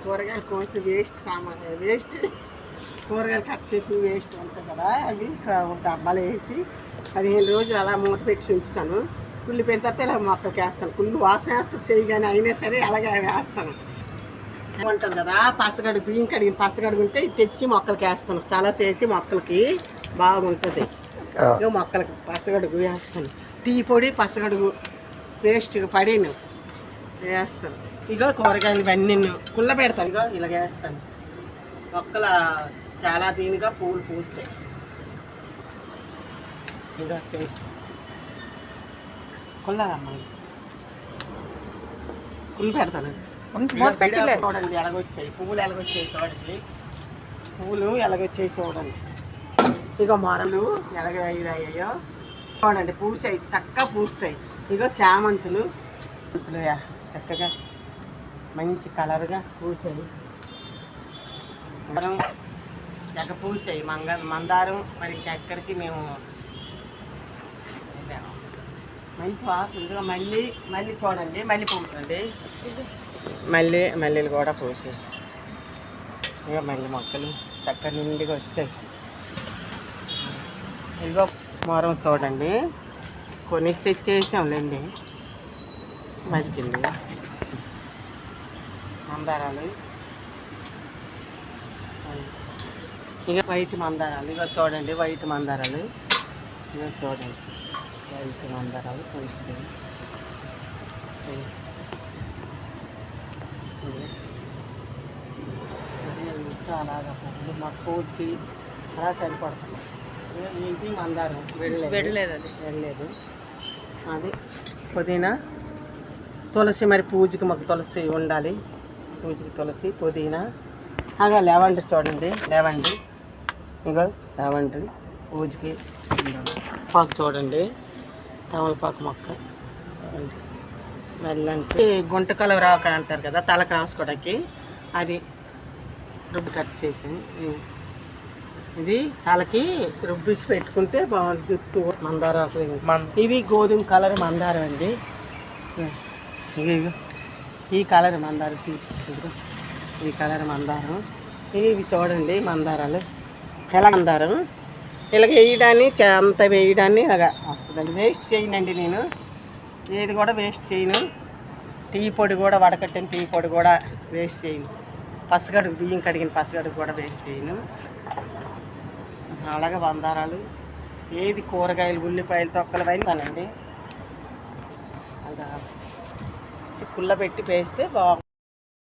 కూరగాయలు కోసి వేస్ట్ సామాన్ వేస్ట్ కూరగాయలు కట్ చేసిన వేస్ట్ ఉంటుంది కదా, అవి ఒక డబ్బాలు వేసి 15 రోజులు అలా మూత పెట్టి ఉంచుతాను. కుళ్ళిపోయిన తర్వాత ఇలా మొక్కలకి వేస్తాను. కుళ్ళు వాసన వేస్తుంది చేయగానే, అయినా సరే అలాగే వేస్తాను. ఉంటుంది కదా పసగడుగు, బియ్యం కడిగిన పసగడుగు ఉంటే తెచ్చి మొక్కలకి వేస్తాను. సల చేసి మొక్కలకి బాగుంటుంది. ఇక మొక్కలకి పసగడుగు వేస్తాను. టీ పొడి పసగడుగు పేస్ట్ పడిను వేస్తాను. ఇగో కూరగాయలు ఇవన్నీ కుళ్ళ పెడతాను. ఇగో ఇలాగ వేస్తాను. మొక్కల చాలా దీనిగా పూలు పూస్తాయి. ఇగో కుళ్ళదమ్మా, కుళ్ళు పెడతాను. చూడండి ఎలాగొచ్చాయి పువ్వులు, ఎలాగొచ్చాయి చూడండి, పువ్వులు ఎలాగొచ్చాయి చూడండి. ఇగో మొరలు ఎలాగ అయ్యాయో చూడండి, పూసాయి, చక్కగా పూస్తాయి. ఇగో చామంతులు చక్కగా మంచి కలర్గా పూసాయి. ఎక్క పూసాయి మందారం. మరి ఇంకెక్కడికి మేము మంచి వాసన. ఇదిగో మళ్ళీ చూడండి, మళ్ళీ పూస్తుంది. మల్లెలు కూడా పూసాయి. ఇక మళ్ళీ మొక్కలు చక్కగా నిండుగా వచ్చాయి. ఇదిగో మొరం చూడండి, కొనేసి తెచ్చేసాంలేండి. బతికింది మందారాలు. ఇక వైట్ మందారాలు. ఇక చూడండి వైట్ మందారాలు. ఇక చూడండి వైట్ మందారాలు పూస్తాయి. అలాగా మా పూజకి అలా సరిపడుతుంది. ఇది మందారం వెళ్ళలేదు. అది పుదీనా, తులసి. మరి పూజకి మాకు తులసి ఉండాలి. పూజకి తులసి, పుదీనా. అలా లెవెండర్ చూడండి, లెవెండర్. ఇగో లెవెండర్ పూజకి. పాకు చూడండి, తమలపాకు మొక్క. మళ్ళీ అంటే గుంటకలు రాక అంటారు కదా, తలకు రాసుకోవడానికి. అది రుబ్బు కట్ చేసి ఇది తలకి రుబ్బిసి పెట్టుకుంటే బాగుంది. జుట్టు మందారం. ఇది గోధుమ కలర్ మందారం అండి. ఈ కలర్ మందారం తీసుకుంటారు. ఈ కలర్ మందారం. ఇవి చూడండి మందారాలు. ఎలా మందారం ఇలాగ వేయడాన్ని, అంత వేయడాన్ని ఇలాగా వస్తుందండి. వేస్ట్ చేయనండి నేను, ఏది కూడా వేస్ట్ చేయను. టీ పొడి కూడా, వడకట్టిన టీ పొడి కూడా వేస్ట్ చేయను. పసగడుగు, బియ్యం కడిగిన పసగడుగు కూడా వేస్ట్ చేయను. అలాగే మందారాలు, ఏది కూరగాయలు, ఉల్లిపాయలు, తొక్కలు అయినానండి. అలా కుళ్ళ పెట్టి వేస్తే బాగుంటుంది.